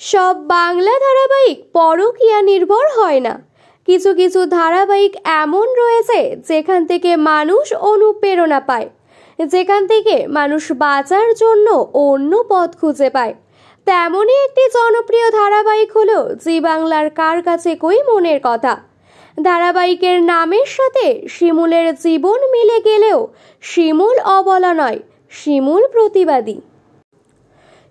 সব বাংলা ধারাবাহিক পরকীয়া নির্ভর হয় না। কিছু কিছু ধারাবাহিক এমন রয়েছে যেখান থেকে মানুষ অনুপ্রেরণা পায়, যেখান থেকে মানুষ বাঁচার জন্য অন্য পথ খুঁজে পায়। তেমনই একটি জনপ্রিয় ধারাবাহিক হলো জি বাংলার কার কাছে কই মনের কথা। ধারাবাহিকের নামের সাথে শিমুলের জীবন মিলে গেলেও শিমুল অবলা নয়, শিমুল প্রতিবাদী।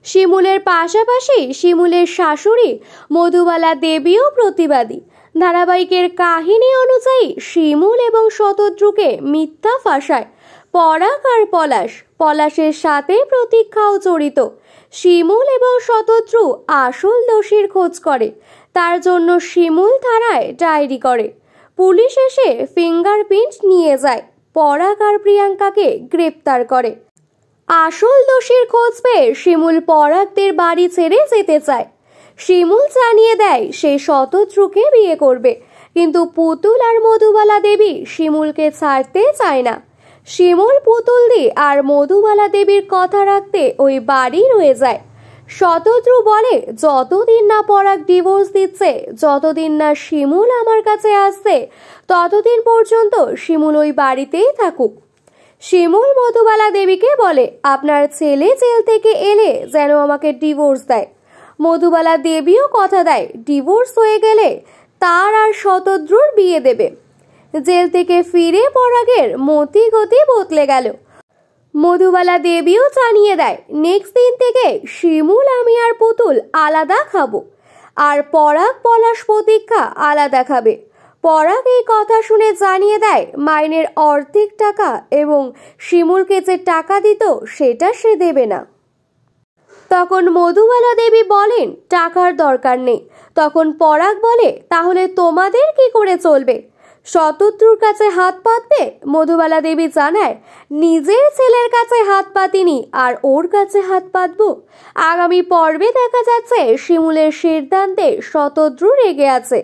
শিমুলের পাশাপাশি শিমুলের শাশুড়ি মধুবালা দেবীও প্রতিবাদী। ধারাবাহিকের কাহিনী অনুযায়ী শিমুল এবং শতদ্রুকে মিথ্যা ফাঁসায় পরাগ আর পলাশের সাথে প্রতীক্ষাও জড়িত। শিমুল এবং শতদ্রু আসল দোষীর খোঁজ করে, তার জন্য শিমুল থানায় ডায়েরি করে। পুলিশ এসে ফিঙ্গারপ্রিন্ট নিয়ে যায়, পরাগ আর প্রিয়াঙ্কাকে গ্রেপ্তার করে। আসল দোষীর খোঁজ পেয়ে শিমুল পরাগদের বাড়ি ছেড়ে যেতে চায়। শিমুল জানিয়ে দেয় সে শতদ্রুকে বিয়ে করবে, কিন্তু পুতুল আর মধুবালা দেবী শিমুলকে ছাড়তে চায় না। শিমুল পুতুলদি আর মধুবালা দেবীর কথা রাখতে ওই বাড়ি রয়ে যায়। শতদ্রু বলে যতদিন না পরাগ ডিভোর্স দিচ্ছে, যতদিন না শিমুল আমার কাছে আসছে, ততদিন পর্যন্ত শিমুল ওই বাড়িতেই থাকুক। শিমুল মধুবালা দেবীকে বলে আপনার ছেলে জেল থেকে এলে যেন আমাকে ডিভোর্স দেয়। মধুবালা দেবীও কথা দেয় ডিভোর্স হয়ে গেলে তার আর শতদ্রুর বিয়ে দেবে। জেল থেকে ফিরে পরাগের মতি গতি বদলে গেল। মধুবালা দেবীও জানিয়ে দেয় নেক্সট দিন থেকে শিমুল, আমি আর পুতুল আলাদা খাবো, আর পরাগ পলাশ প্রতীক্ষা আলাদা খাবে। পরাগ এই কথা শুনে জানিয়ে দেয় মাইনের অর্ধেক টাকা এবং শিমুলকে যে টাকা দিত সেটা সে দেবে না। তখন মধুবালা দেবী বলেন টাকার দরকার নেই। তখন পরাগ বলে তাহলে তোমাদের কি করে চলবে? শতদ্রুর কাছে হাত পাতবে? মধুবালা দেবী জানায় নিজের ছেলের কাছে হাত পাতিনি, আর ওর কাছে হাত পাতবো। আগামী পর্বে দেখা যাচ্ছে শিমুলের সিদ্ধান্তে শতদ্রু রেগে আছে।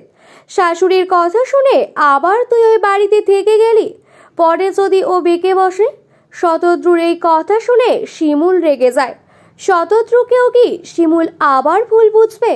শাশুড়ির কথা শুনে আবার তুই ওই বাড়িতে থেকে গেলি, পরে যদি ও বেঁকে বসে। শতদ্রুর এই কথা শুনে শিমুল রেগে যায়। শতদ্রুকেও কি শিমুল আবার ভুল বুঝবে?